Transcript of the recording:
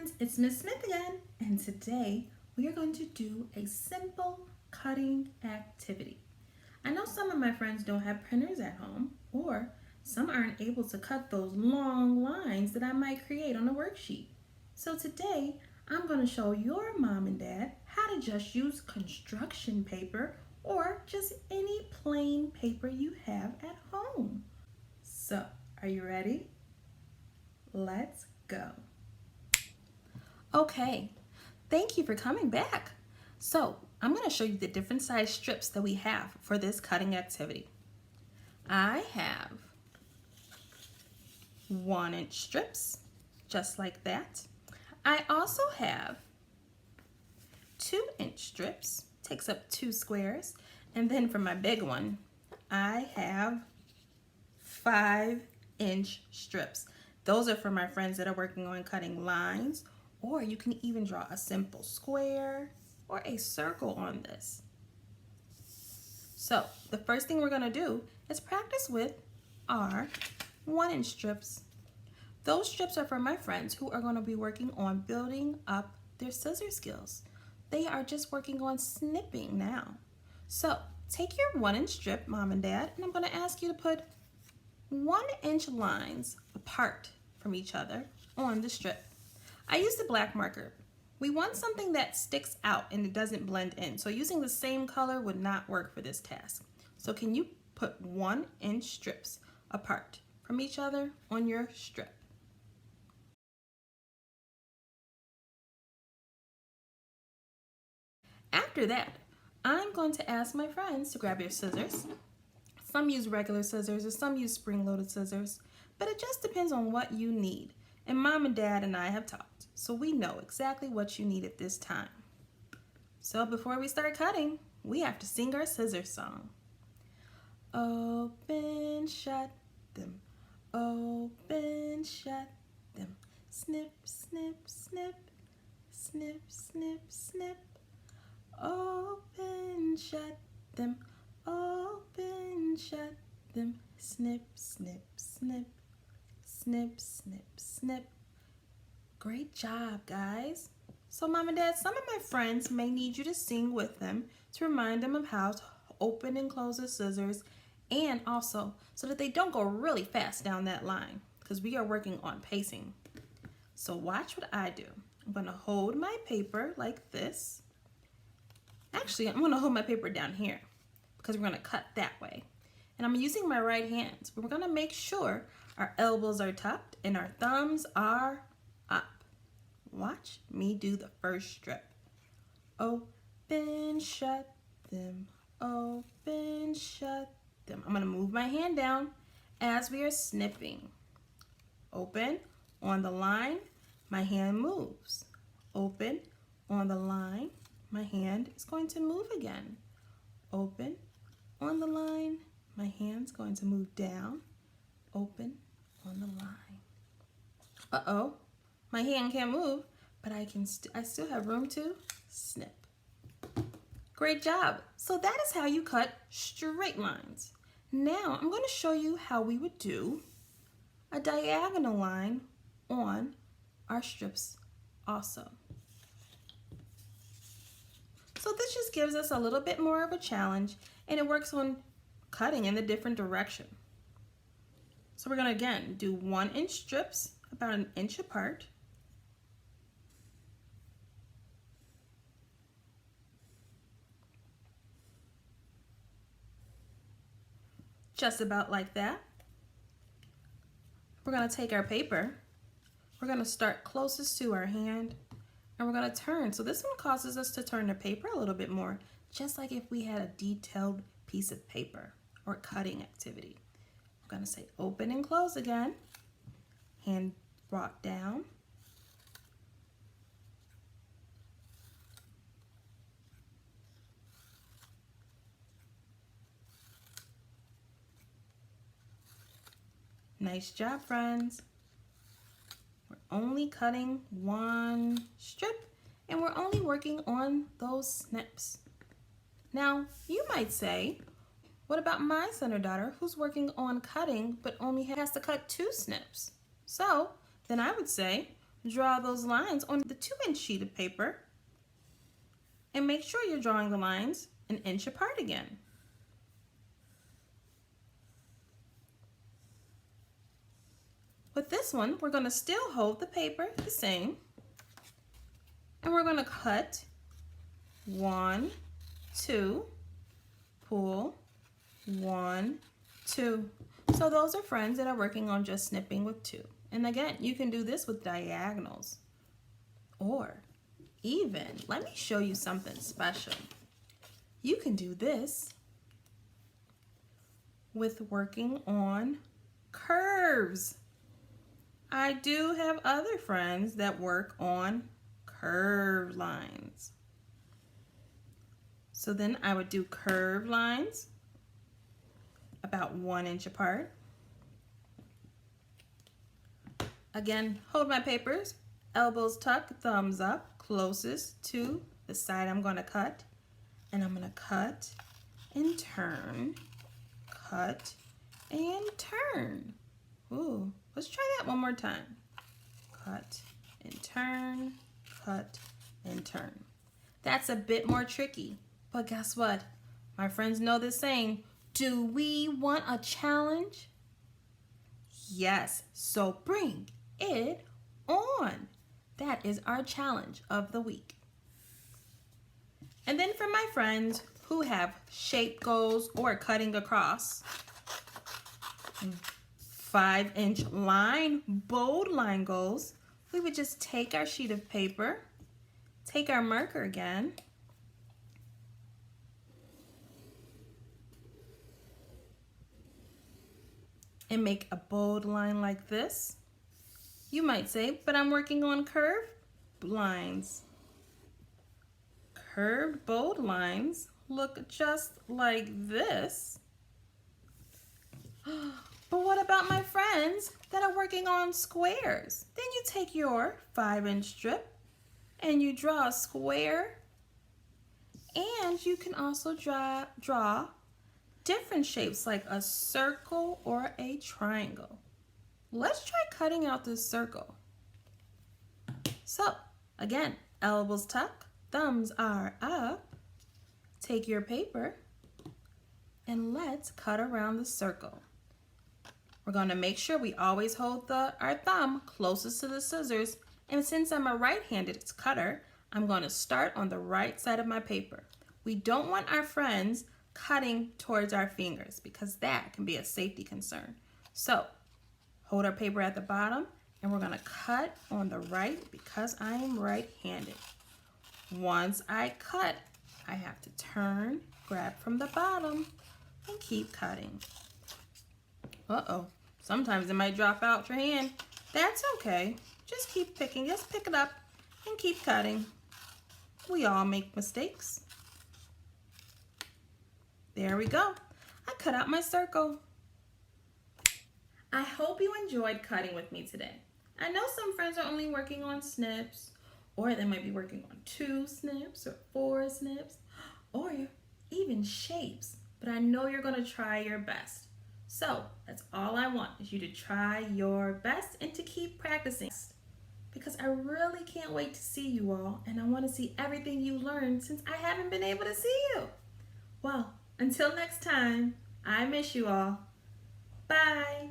friends, it's Miss Smith again, and today we are going to do a simple cutting activity. I know some of my friends don't have printers at home, or some aren't able to cut those long lines that I might create on a worksheet. So today, I'm going to show your mom and dad how to just use construction paper or just any plain paper you have at home. So, are you ready? Let's go. Okay, thank you for coming back. So I'm going to show you the different size strips that we have for this cutting activity. I have 1-inch strips, just like that. I also have 2-inch strips, takes up 2 squares. And then for my big one, I have 5-inch strips. Those are for my friends that are working on cutting lines, or you can even draw a simple square or a circle on this. So the first thing we're going to do is practice with our 1-inch strips. Those strips are for my friends who are going to be working on building up their scissor skills. They are just working on snipping now. So take your 1-inch strip, mom and dad, and I'm going to ask you to put 1-inch lines apart from each other on the strip. I used a black marker. We want something that sticks out and it doesn't blend in. So using the same color would not work for this task. So can you put 1-inch strips apart from each other on your strip? After that, I'm going to ask my friends to grab your scissors. Some use regular scissors or some use spring-loaded scissors, but it just depends on what you need. And mom and dad and I have talked, so we know exactly what you need at this time. So before we start cutting, we have to sing our scissors song. Open, shut them. Open, shut them. Snip, snip, snip. Snip, snip, snip. Open, shut them. Open, shut them. Snip, snip, snip. Snip, snip, snip. Great job, guys. So mom and dad, some of my friends may need you to sing with them to remind them of how to open and close the scissors, and also so that they don't go really fast down that line, because we are working on pacing. So watch what I do. I'm going to hold my paper like this. Actually, I'm going to hold my paper down here because we're going to cut that way. And I'm using my right hand. We're going to make sure our elbows are tucked and our thumbs are up. Watch me do the first strip. Open, shut them. Open, shut them. I'm going to move my hand down as we are snipping. Open on the line, my hand moves. Open on the line, my hand is going to move again. Open on the line, my hand's going to move down. Open on the line. Uh-oh, my hand can't move, but I still have room to snip. Great job. So that is how you cut straight lines. Now I'm going to show you how we would do a diagonal line on our strips also. So this just gives us a little bit more of a challenge, and it works on cutting in the different direction. So we're going to again do 1-inch strips about 1 inch apart. Just about like that. We're going to take our paper. We're going to start closest to our hand, and we're going to turn. So this one causes us to turn the paper a little bit more, just like if we had a detailed piece of paper or cutting activity. I'm going to say open and close again. Hand brought down. Nice job, friends. We're only cutting 1 strip, and we're only working on those snips. Now, you might say, what about my son or daughter who's working on cutting but only has to cut 2 snips? So then I would say, draw those lines on the 2-inch sheet of paper and make sure you're drawing the lines an inch apart again. With this one, we're going to still hold the paper the same, and we're going to cut 1, 2, pull, 1, 2. So those are friends that are working on just snipping with 2. And again, you can do this with diagonals. Or even, let me show you something special. You can do this with working on curves. I do have other friends that work on curved lines. So then I would do curved lines about 1 inch apart. Again, hold my papers, elbows tucked, thumbs up, closest to the side I'm going to cut. And I'm going to cut and turn, cut and turn. Ooh, let's try that one more time. Cut and turn, cut and turn. That's a bit more tricky, but guess what? My friends know this saying, do we want a challenge? Yes, so bring it on. That is our challenge of the week. And then for my friends who have shape goals or cutting across, 5-inch line, bold line goals, we would just take our sheet of paper, take our marker again, and make a bold line like this. You might say, but I'm working on curved lines. Curved bold lines look just like this. But what about my friends that are working on squares? Then you take your 5-inch strip and you draw a square, and you can also draw different shapes like a circle or a triangle. Let's try cutting out this circle. So again, elbows tuck, thumbs are up. Take your paper and let's cut around the circle. We're going to make sure we always hold our thumb closest to the scissors, and since I'm a right-handed cutter, I'm going to start on the right side of my paper. We don't want our friends cutting towards our fingers because that can be a safety concern. So hold our paper at the bottom, and we're going to cut on the right because I am right-handed. Once I cut, I have to turn, grab from the bottom, and keep cutting. Uh-oh, sometimes it might drop out your hand. That's okay. Just keep picking, just pick it up and keep cutting. We all make mistakes. There we go. I cut out my circle. I hope you enjoyed cutting with me today. I know some friends are only working on snips, or they might be working on 2 snips or 4 snips, or even shapes, but I know you're going to try your best. So that's all I want, is you to try your best and to keep practicing, because I really can't wait to see you all, and I want to see everything you learned since I haven't been able to see you. Well, until next time, I miss you all. Bye.